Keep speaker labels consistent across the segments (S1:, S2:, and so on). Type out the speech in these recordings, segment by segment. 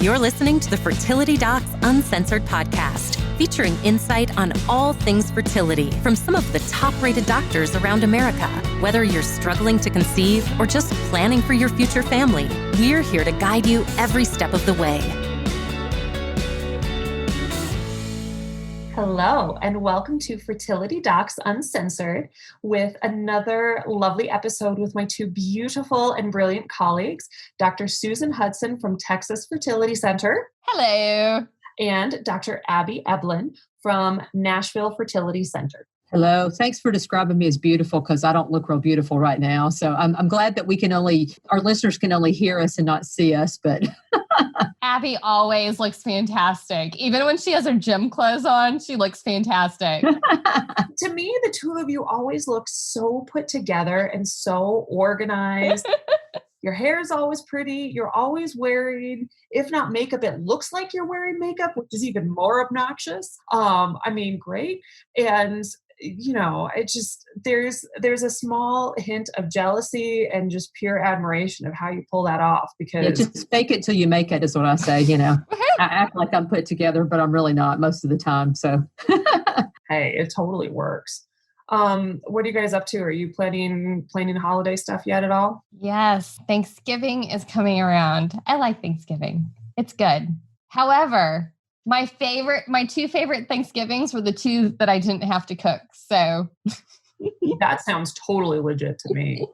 S1: You're listening to the Fertility Docs Uncensored podcast, featuring insight on all things fertility from some of the top-rated doctors around America. Whether you're struggling to conceive or just planning for your future family, we're here to guide you every step of the way.
S2: Hello, and welcome to Fertility Docs Uncensored with another lovely episode with my two beautiful and brilliant colleagues, Dr. Susan Hudson from Texas Fertility Center.
S3: Hello.
S2: And Dr. Abby Eblin from Nashville Fertility Center.
S4: Hello. Thanks for describing me as beautiful because I don't look real beautiful right now. So I'm glad that our listeners can only hear us and not see us, but...
S3: Abby always looks fantastic. Even when she has her gym clothes on, she looks fantastic.
S2: To me, the two of you always look so put together and so organized. Your hair is always pretty. You're always wearing, if not makeup, it looks like you're wearing makeup, which is even more obnoxious. Great. And it just, there's a small hint of jealousy and just pure admiration of how you pull that off, because
S4: just fake it till you make it is what I say. I act like I'm put together, but I'm really not most of the time. So
S2: hey, it totally works. What are you guys up to? Are you planning holiday stuff yet at all?
S3: Yes. Thanksgiving is coming around. I like Thanksgiving. It's good. However, my two favorite Thanksgivings were the two that I didn't have to cook. So
S2: that sounds totally legit to me.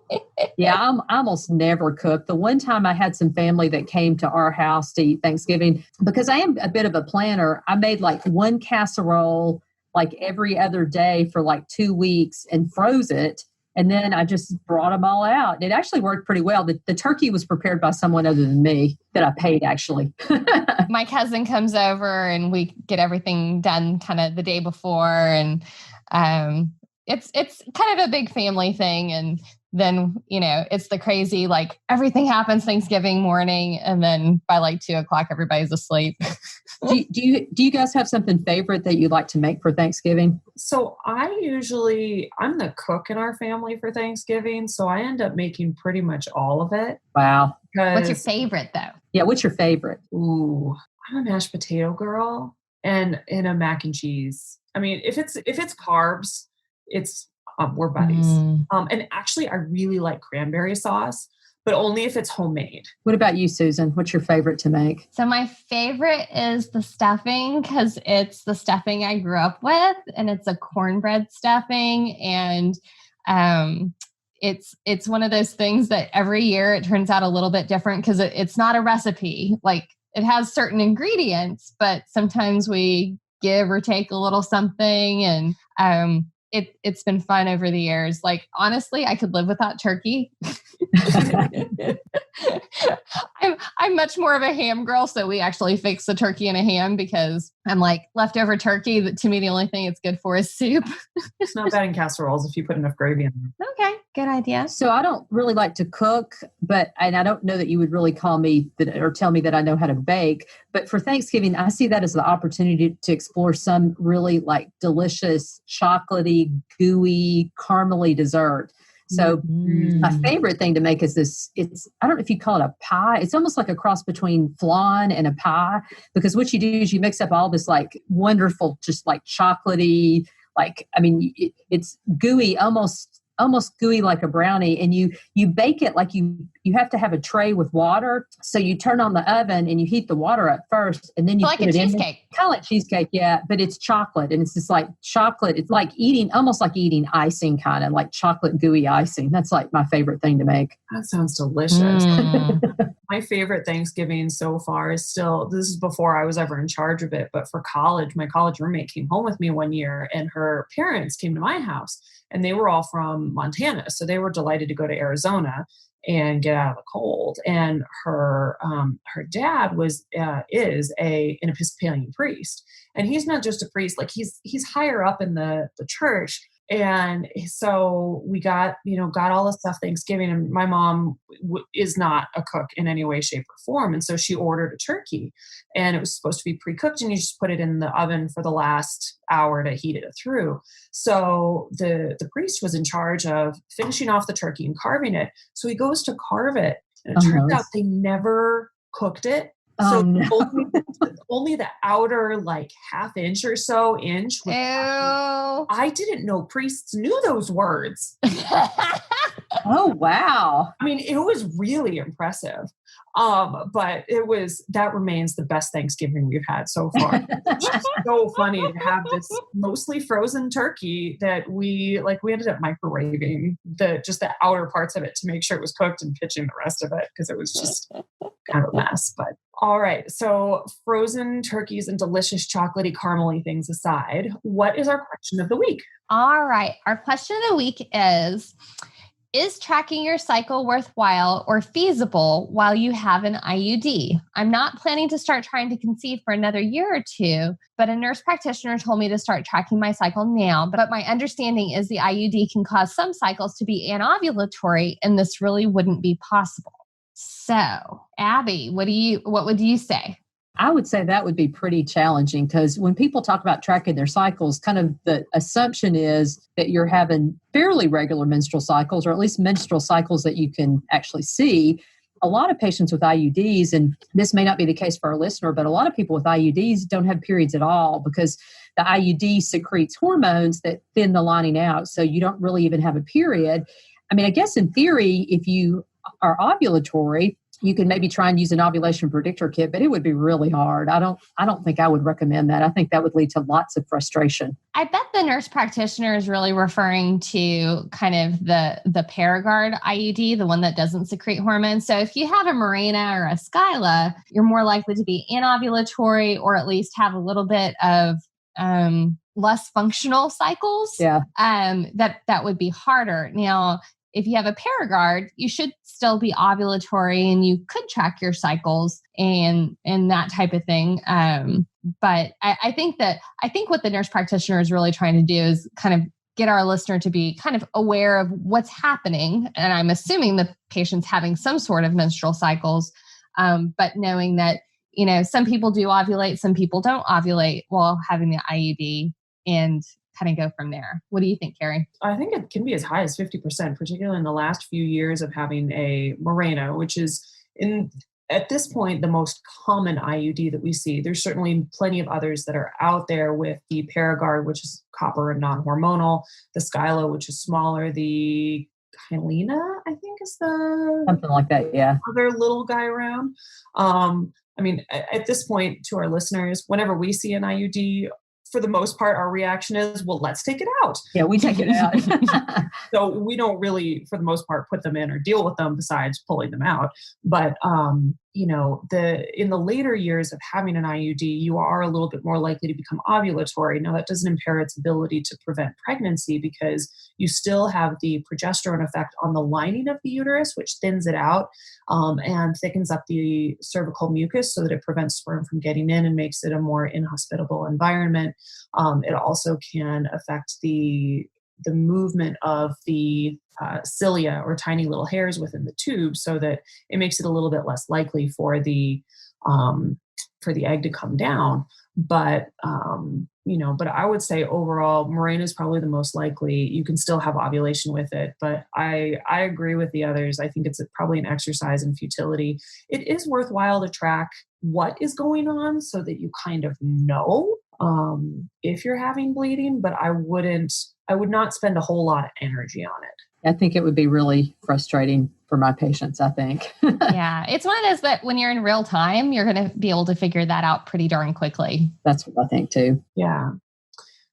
S4: Yeah, I almost never cook. The one time I had some family that came to our house to eat Thanksgiving, because I am a bit of a planner, I made like one casserole like every other day for like 2 weeks and froze it. And then I just brought them all out. It actually worked pretty well. The turkey was prepared by someone other than me that I paid, actually.
S3: My cousin comes over and we get everything done kind of the day before. And it's kind of a big family thing. And then, it's the crazy, like everything happens Thanksgiving morning. And then by like 2:00, everybody's asleep.
S4: Do you guys have something favorite that you like to make for Thanksgiving?
S2: So I'm the cook in our family for Thanksgiving. So I end up making pretty much all of it.
S4: Wow.
S3: What's your favorite though?
S4: Yeah. What's your favorite?
S2: Ooh, I'm a mashed potato girl and a mac and cheese. I mean, if it's carbs, we're buddies. And actually I really like cranberry sauce, but only if it's homemade.
S4: What about you, Susan? What's your favorite to make?
S3: So my favorite is the stuffing because it's the stuffing I grew up with, and it's a cornbread stuffing. And it's one of those things that every year it turns out a little bit different because it's not a recipe. Like it has certain ingredients, but sometimes we give or take a little something. And it's been fun over the years. Like, honestly, I could live without turkey. I'm much more of a ham girl. So we actually fix the turkey and a ham because I'm like leftover turkey. That to me, the only thing it's good for is soup.
S2: It's not bad in casseroles if you put enough gravy in them.
S3: Okay. Good idea.
S4: So I don't really like to cook, and I don't know that you would really call me or tell me that I know how to bake. But for Thanksgiving, I see that as the opportunity to explore some really like delicious, chocolatey, gooey, caramely dessert. So my favorite thing to make is this, I don't know if you call it a pie. It's almost like a cross between flan and a pie, because what you do is you mix up all this like wonderful, just like chocolatey, it's gooey, almost gooey like a brownie, and you bake it like you have to have a tray with water. So you turn on the oven and you heat the water up first, and then you
S3: like
S4: put it in.
S3: Cheesecake.
S4: Kind of like cheesecake, yeah, but it's chocolate, and it's just like chocolate. It's like almost like eating icing, kind of like chocolate gooey icing. That's like my favorite thing to make.
S2: That sounds delicious. My favorite Thanksgiving so far is still, this is before I was ever in charge of it, but for college, my college roommate came home with me one year and her parents came to my house and they were all from Montana. So they were delighted to go to Arizona and get out of the cold. And her dad is an Episcopalian priest. And he's not just a priest, like he's higher up in the church. And so we got all the stuff Thanksgiving, and my mom is not a cook in any way, shape, or form. And so she ordered a turkey, and it was supposed to be pre-cooked, and you just put it in the oven for the last hour to heat it through. So the priest was in charge of finishing off the turkey and carving it. So he goes to carve it, and it turns out they never cooked it So
S4: no.
S2: only the outer like half inch or so inch.
S3: Ew.
S2: I didn't know priests knew those words.
S4: Oh, wow.
S2: I mean, it was really impressive. But that remains the best Thanksgiving we've had so far. It's just so funny to have this mostly frozen turkey that we ended up microwaving just the outer parts of it to make sure it was cooked and pitching the rest of it because it was just kind of a mess. But all right. So frozen turkeys and delicious chocolatey caramely things aside, what is our question of the week?
S3: All right. Our question of the week is tracking your cycle worthwhile or feasible while you have an IUD? I'm not planning to start trying to conceive for another year or two, but a nurse practitioner told me to start tracking my cycle now. But my understanding is the IUD can cause some cycles to be anovulatory, and this really wouldn't be possible. So, Abby, what would you say?
S4: I would say that would be pretty challenging because when people talk about tracking their cycles, kind of the assumption is that you're having fairly regular menstrual cycles, or at least menstrual cycles that you can actually see. A lot of patients with IUDs, and this may not be the case for our listener, but a lot of people with IUDs don't have periods at all because the IUD secretes hormones that thin the lining out. So you don't really even have a period. I mean, I guess in theory, if you are ovulatory, you can maybe try and use an ovulation predictor kit, but it would be really hard. I don't think I would recommend that. I think that would lead to lots of frustration.
S3: I bet the nurse practitioner is really referring to kind of the Paragard IUD, the one that doesn't secrete hormones. So if you have a Mirena or a Skyla, you're more likely to be anovulatory or at least have a little bit of less functional cycles.
S4: Yeah.
S3: That would be harder. Now, if you have a Paragard, you should still be ovulatory and you could track your cycles and that type of thing. But I think what the nurse practitioner is really trying to do is kind of get our listener to be kind of aware of what's happening. And I'm assuming the patient's having some sort of menstrual cycles, but knowing that, some people do ovulate, some people don't ovulate while having the IUD, and kind of go from there. What do you think, Carrie?
S2: I think it can be as high as 50%, particularly in the last few years of having a Mirena, which is at this point the most common IUD that we see. There's certainly plenty of others that are out there with the Paragard, which is copper and non-hormonal, the Skyla, which is smaller, the Kylena, I think is the
S4: something like that, yeah.
S2: Other little guy around. I mean, at this point, to our listeners, whenever we see an IUD, for the most part, our reaction is, well, let's take it out.
S4: Yeah, we take it out.
S2: So we don't really, for the most part, put them in or deal with them besides pulling them out. But, in the later years of having an IUD, you are a little bit more likely to become ovulatory. Now, that doesn't impair its ability to prevent pregnancy because you still have the progesterone effect on the lining of the uterus, which thins it out and thickens up the cervical mucus so that it prevents sperm from getting in and makes it a more inhospitable environment. It also can affect the movement of the cilia or tiny little hairs within the tube so that it makes it a little bit less likely for the egg to come down. But I would say overall, Mirena is probably the most likely. You can still have ovulation with it, but I agree with the others. I think it's probably an exercise in futility. It is worthwhile to track what is going on so that you kind of know if you're having bleeding, but I would not spend a whole lot of energy on it.
S4: I think it would be really frustrating for my patients, I think.
S3: Yeah. It's one of those that when you're in real time, you're going to be able to figure that out pretty darn quickly.
S4: That's what I think too.
S2: Yeah.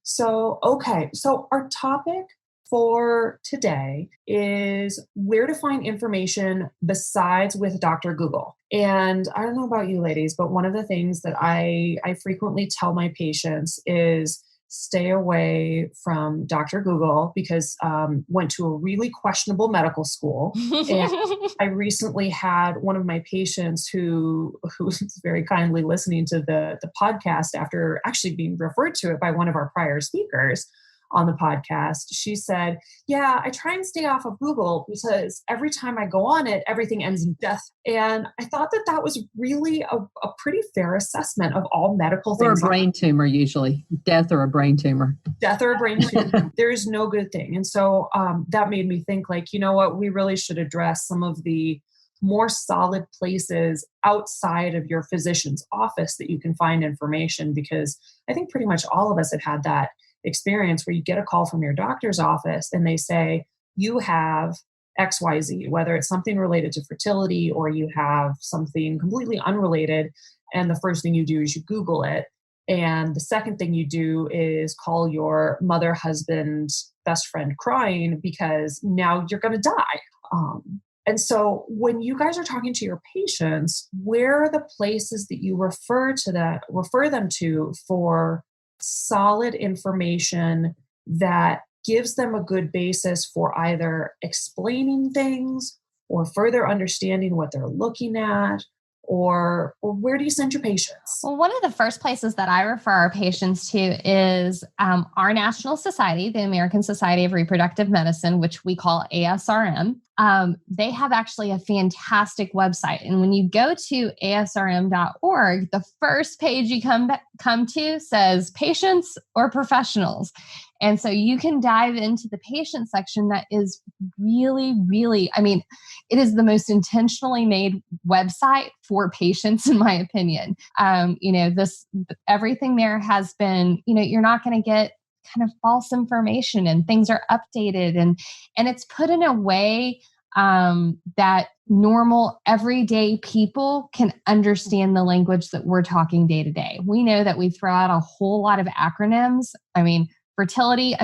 S2: So, okay. So our topic for today is where to find information besides with Dr. Google. And I don't know about you ladies, but one of the things that I frequently tell my patients is stay away from Dr. Google because went to a really questionable medical school. And I recently had one of my patients who was very kindly listening to the podcast after actually being referred to it by one of our prior speakers on the podcast. She said, yeah, I try and stay off of Google because every time I go on it, everything ends in death. And I thought that was really a pretty fair assessment of all medical things.
S4: Or a brain tumor, usually. Death or a brain tumor.
S2: Death or a brain tumor. There is no good thing. And so that made me think like, you know what, we really should address some of the more solid places outside of your physician's office that you can find information. Because I think pretty much all of us had that experience where you get a call from your doctor's office and they say, you have XYZ, whether it's something related to fertility or you have something completely unrelated. And the first thing you do is you Google it. And the second thing you do is call your mother, husband, best friend crying because now you're going to die. And so when you guys are talking to your patients, where are the places that you refer them to for solid information that gives them a good basis for either explaining things or further understanding what they're looking at? Or where do you send your patients?
S3: Well, one of the first places that I refer our patients to is our national society, the American Society of Reproductive Medicine, which we call ASRM. They have actually a fantastic website. And when you go to asrm.org, the first page you come to says patients or professionals. And so you can dive into the patient section that is really, really, it is the most intentionally made website for patients, in my opinion. Everything there has been, you're not going to get kind of false information, and things are updated and it's put in a way that normal everyday people can understand the language that we're talking day to day. We know that we throw out a whole lot of acronyms. Fertility,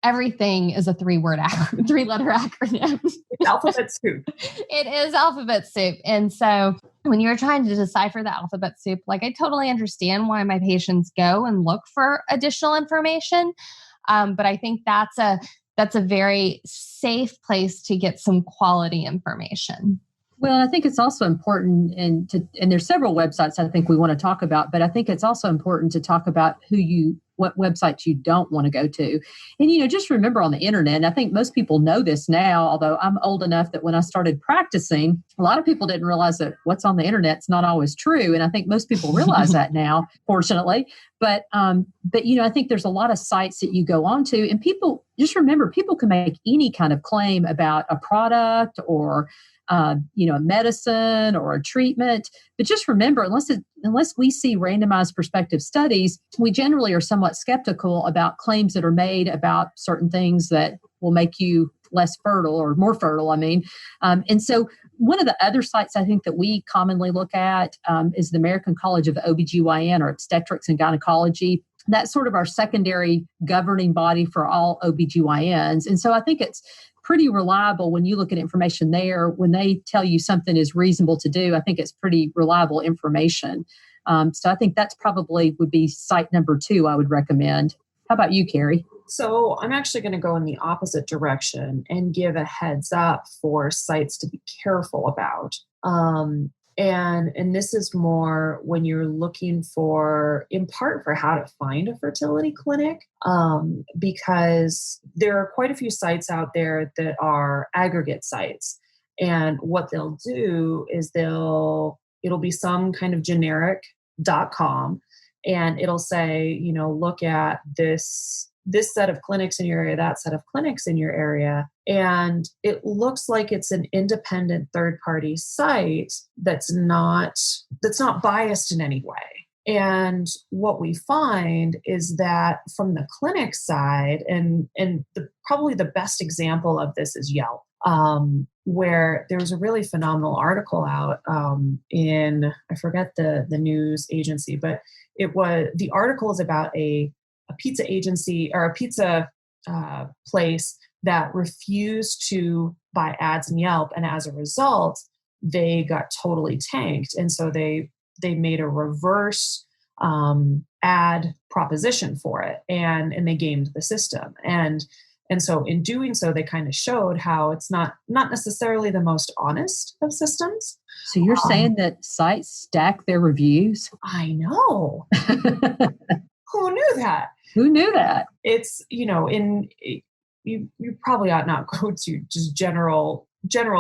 S3: everything is a three-letter acronym.
S2: It's alphabet soup.
S3: It is alphabet soup. And so when you're trying to decipher the alphabet soup, I totally understand why my patients go and look for additional information. But I think that's a very safe place to get some quality information.
S4: Well, I think it's also important, and there's several websites I think we want to talk about, but I think it's also important to talk about what websites you don't want to go to. And, just remember on the internet, and I think most people know this now, although I'm old enough that when I started practicing, a lot of people didn't realize that what's on the internet is not always true. And I think most people realize that now, fortunately. But I think there's a lot of sites that you go onto, and people, just remember, people can make any kind of claim about a product or a medicine or a treatment. But just remember, unless we see randomized prospective studies, we generally are somewhat skeptical about claims that are made about certain things that will make you less fertile or more fertile, And so one of the other sites I think that we commonly look at is the American College of OBGYN, or Obstetrics and Gynecology. That's sort of our secondary governing body for all OBGYNs. And so I think it's pretty reliable when you look at information there. When they tell you something is reasonable to do, I think it's pretty reliable information. So I think that's probably would be site number 2 I would recommend. How about you, Carrie?
S2: So I'm actually going to go in the opposite direction and give a heads up for sites to be careful about. And this is more when you're looking in part for how to find a fertility clinic, because there are quite a few sites out there that are aggregate sites. And what they'll do is it'll be some kind of generic .com, and it'll say, look at this set of clinics in your area, that set of clinics in your area. And it looks like it's an independent third-party site that's not biased in any way. And what we find is that from the clinic side, and probably the best example of this is Yelp, where there was a really phenomenal article out in, I forget the news agency, but the article is about a pizza agency or a pizza place that refused to buy ads in Yelp. And as a result, they got totally tanked. And so they made a reverse ad proposition for it, and they gamed the system. And so in doing so, they kind of showed how it's not necessarily the most honest of systems.
S4: So you're saying that sites stack their reviews?
S2: I know. Who knew that?
S4: Who knew that?
S2: It's, you probably ought not go to just general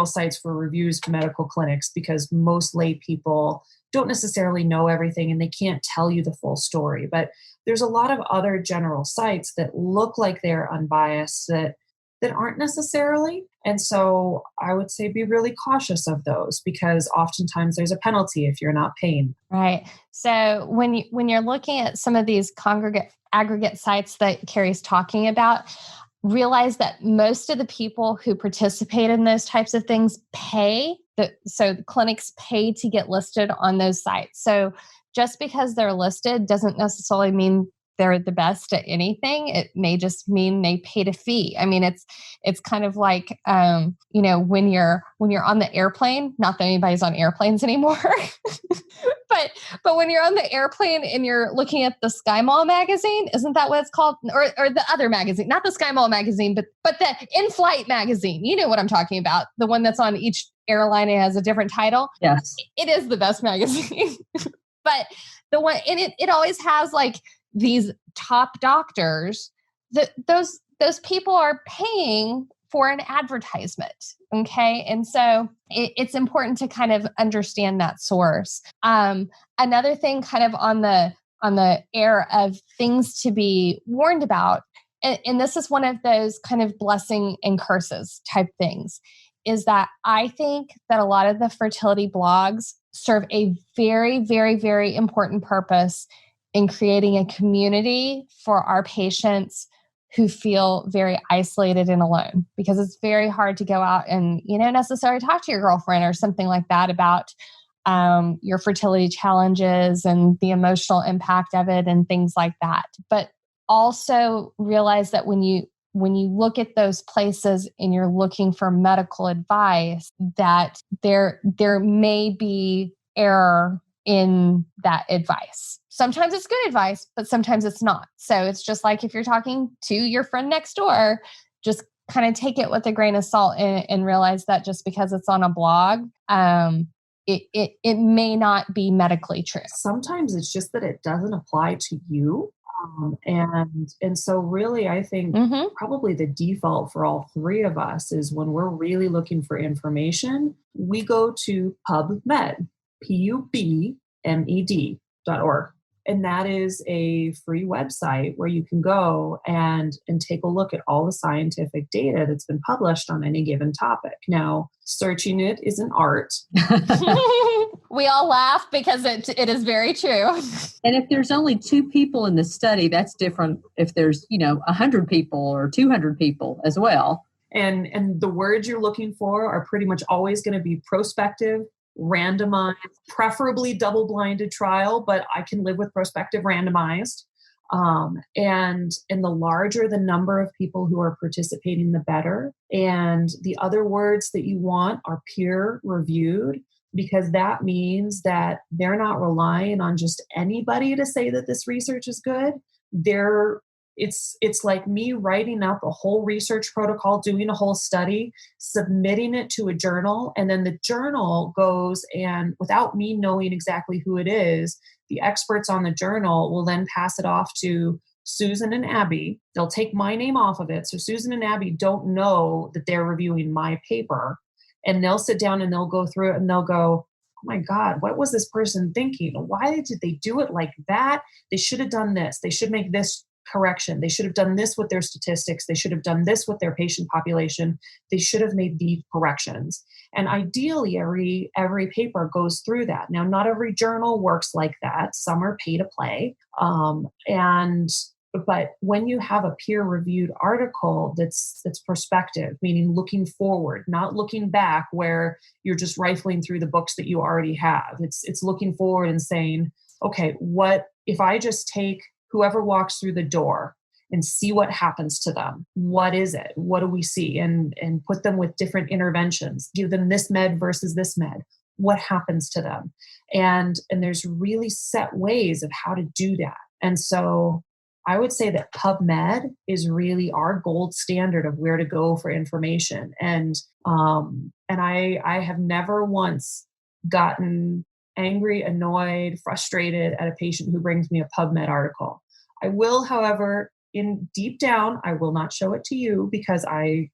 S2: sites for reviews for medical clinics, because most lay people don't necessarily know everything and they can't tell you the full story. But there's a lot of other general sites that look like they're unbiased, that that aren't necessarily. And so I would say be really cautious of those, because oftentimes there's a penalty if you're not paying.
S3: Right. So when you're looking at some of these aggregate sites that Carrie's talking about, realize that most of the people who participate in those types of things pay. So the clinics pay to get listed on those sites. So just because they're listed doesn't necessarily mean they're the best at anything. It may just mean they paid a fee. I mean, it's kind of like, when you're on the airplane, not that anybody's on airplanes anymore, but when you're on the airplane and you're looking at the Sky Mall magazine, isn't that what it's called? Or the other magazine, not the Sky Mall magazine, but the In-Flight magazine. You know what I'm talking about. The one that's on each airline, it has a different title.
S4: Yes.
S3: It is the best magazine. But the one, and it always has like these top doctors, those people are paying for an advertisement. Okay. And so it's important to kind of understand that source. Another thing kind of on the air of things to be warned about, and this is one of those kind of blessing and curses type things, is that I think that a lot of the fertility blogs serve a very, very, very important purpose in creating a community for our patients who feel very isolated and alone, because it's very hard to go out and, necessarily talk to your girlfriend or something like that about your fertility challenges and the emotional impact of it and things like that. But also realize that when you look at those places and you're looking for medical advice, that there may be error in that advice. Sometimes it's good advice, but sometimes it's not. So it's just like if you're talking to your friend next door, just kind of take it with a grain of salt and realize that just because it's on a blog, it may not be medically true.
S2: Sometimes it's just that it doesn't apply to you. And so really, I think probably the default for all three of us is when we're really looking for information, we go to PubMed, PUBMED.org. And that is a free website where you can go and take a look at all the scientific data that's been published on any given topic. Now, searching it is an art.
S3: We all laugh because it is very true.
S4: And if there's only 2 people in the study, that's different if there's, 100 people or 200 people as well.
S2: And the words you're looking for are pretty much always going to be prospective, randomized, preferably double-blinded trial, but I can live with prospective randomized. And the larger the number of people who are participating, the better. And the other words that you want are peer reviewed, because that means that they're not relying on just anybody to say that this research is good. It's like me writing up a whole research protocol, doing a whole study, submitting it to a journal, and then the journal goes and, without me knowing exactly who it is, the experts on the journal will then pass it off to Susan and Abby. They'll take my name off of it. So Susan and Abby don't know that they're reviewing my paper, and they'll sit down and they'll go through it and they'll go, oh my God, what was this person thinking? Why did they do it like that? They should have done this. They should make this correction. They should have done this with their statistics. They should have done this with their patient population. They should have made these corrections. And ideally, every paper goes through that. Now, not every journal works like that. Some are pay to play. But when you have a peer-reviewed article that's prospective, meaning looking forward, not looking back where you're just rifling through the books that you already have. It's looking forward and saying, okay, what if I just take whoever walks through the door and see what happens to them? What is it? What do we see? And put them with different interventions. Give them this med versus this med. What happens to them? And there's really set ways of how to do that. And so I would say that PubMed is really our gold standard of where to go for information. And I have never once gotten angry, annoyed, frustrated at a patient who brings me a PubMed article. I will, however, in deep down, I will not show it to you because I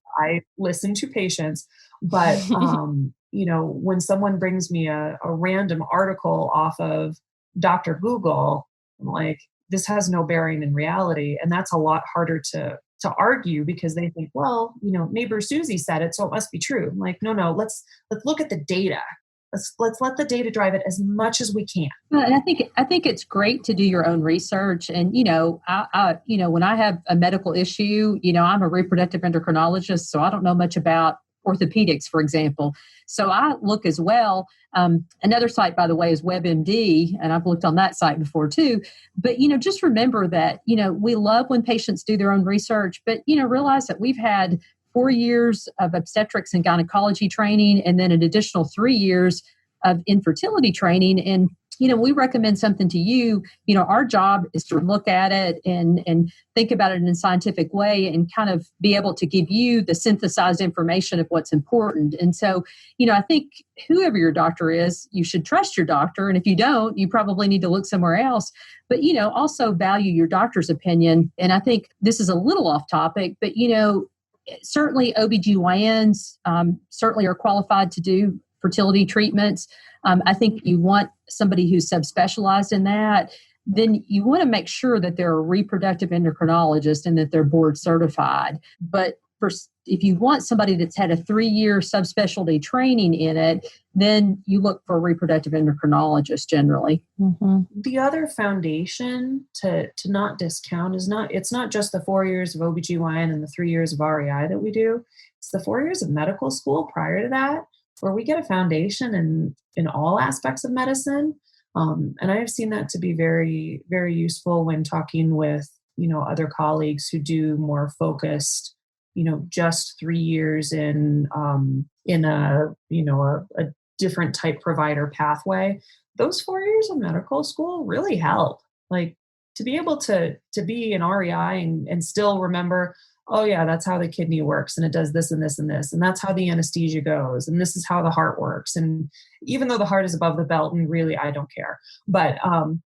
S2: listen to patients. But when someone brings me a random article off of Dr. Google, I'm like, this has no bearing in reality, and that's a lot harder to argue because they think, well, neighbor Susie said it, so it must be true. I'm like, no, let's look at the data. Let's let the data drive it as much as we can.
S4: Well, and I think it's great to do your own research. And when I have a medical issue, I'm a reproductive endocrinologist, so I don't know much about orthopedics, for example. So I look as well. Another site, by the way, is WebMD, and I've looked on that site before too. But just remember that we love when patients do their own research, but realize that we've had 4 years of obstetrics and gynecology training, and then an additional 3 years of infertility training. And, we recommend something to you. Our job is to look at it and think about it in a scientific way and kind of be able to give you the synthesized information of what's important. And so, I think whoever your doctor is, you should trust your doctor. And if you don't, you probably need to look somewhere else. But, also value your doctor's opinion. And I think this is a little off topic, but, certainly OBGYNs certainly are qualified to do fertility treatments. I think you want somebody who's subspecialized in that. Then you want to make sure that they're a reproductive endocrinologist and that they're board certified. But if you want somebody that's had a 3-year subspecialty training in it, then you look for a reproductive endocrinologist generally.
S2: Mm-hmm. The other foundation to not discount it's not just the 4 years of OBGYN and the 3 years of REI that we do. It's the 4 years of medical school prior to that, where we get a foundation in all aspects of medicine. And I have seen that to be very, very useful when talking with, other colleagues who do more focused, just 3 years in a different type provider pathway. Those 4 years of medical school really help. Like to be able to be an REI and still remember, oh yeah, that's how the kidney works, and it does this and this and this, and that's how the anesthesia goes, and this is how the heart works. And even though the heart is above the belt, and really I don't care, but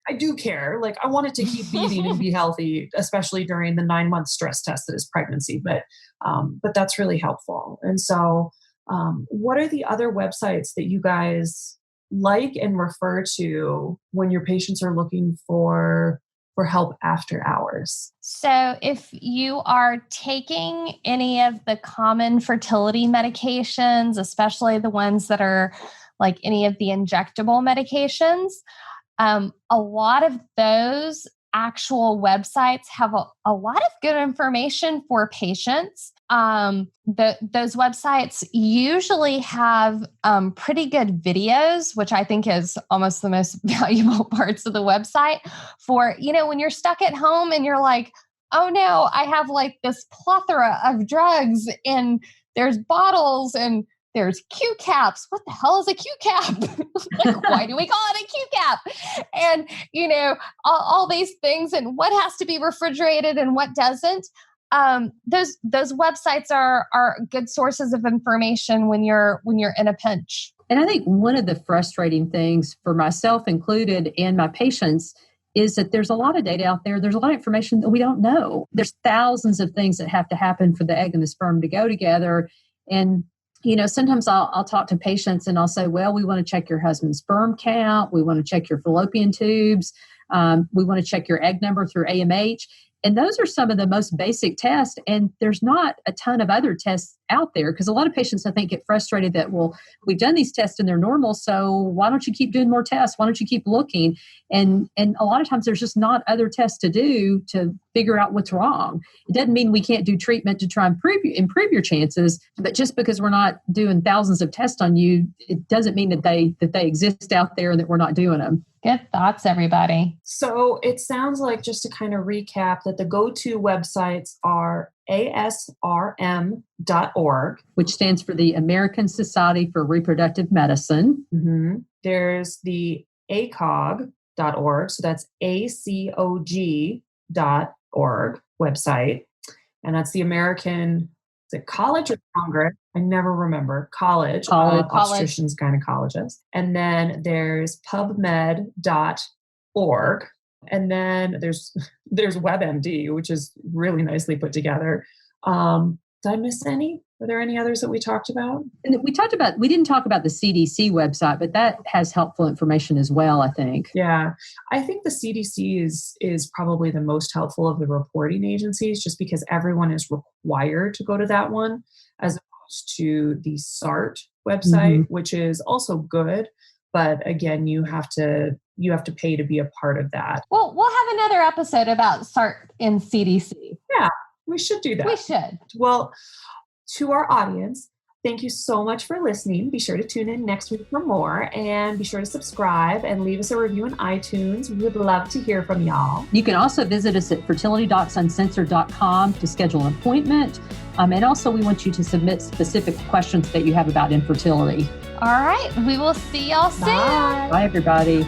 S2: I do care. Like I want it to keep beating and be healthy, especially during the 9-month stress test that is pregnancy. But that's really helpful. And so, what are the other websites that you guys like and refer to when your patients are looking for help after hours?
S3: So if you are taking any of the common fertility medications, especially the ones that are like any of the injectable medications, a lot of those actual websites have a lot of good information for patients. Those websites usually have pretty good videos, which I think is almost the most valuable parts of the website for, when you're stuck at home and you're like, oh no, I have like this plethora of drugs and there's bottles and there's Q caps. What the hell is a Q cap? Like, why do we call it a Q cap? And, all these things and what has to be refrigerated and what doesn't. Those websites are good sources of information when you're in a pinch.
S4: And I think one of the frustrating things for myself included and my patients is that there's a lot of data out there. There's a lot of information that we don't know. There's thousands of things that have to happen for the egg and the sperm to go together. And sometimes I'll talk to patients and I'll say, well, we want to check your husband's sperm count. We want to check your fallopian tubes. We want to check your egg number through AMH. And those are some of the most basic tests. And there's not a ton of other tests out there because a lot of patients, I think, get frustrated that, well, we've done these tests and they're normal. So why don't you keep doing more tests? Why don't you keep looking? And a lot of times there's just not other tests to do to figure out what's wrong. It doesn't mean we can't do treatment to try and improve your chances. But just because we're not doing thousands of tests on you, it doesn't mean that they exist out there and that we're not doing them.
S3: Good thoughts, everybody.
S2: So it sounds like, just to kind of recap, that the go-to websites are ASRM.org,
S4: which stands for the American Society for Reproductive Medicine.
S2: Mm-hmm. There's the ACOG.org, so that's ACOG.org website, and that's the American College or Congress? I never remember. College of Obstetricians Gynecologists. And then there's PubMed.org. And then there's WebMD, which is really nicely put together. Did I miss any? Were there any others that we talked about?
S4: And we didn't talk about the CDC website, but that has helpful information as well, I think.
S2: Yeah. I think the CDC is probably the most helpful of the reporting agencies, just because everyone is required to go to that one, as opposed to the SART website, which is also good. But again, you have to pay to be a part of that.
S3: Well, we'll have another episode about SART and CDC.
S2: Yeah, we should do that.
S3: We should.
S2: Well, to our audience, thank you so much for listening. Be sure to tune in next week for more, and be sure to subscribe and leave us a review on iTunes. We would love to hear from y'all.
S4: You can also visit us at fertilitydocsuncensored.com to schedule an appointment. And also, we want you to submit specific questions that you have about infertility.
S3: All right. We will see y'all soon.
S2: Bye.
S4: Bye, everybody.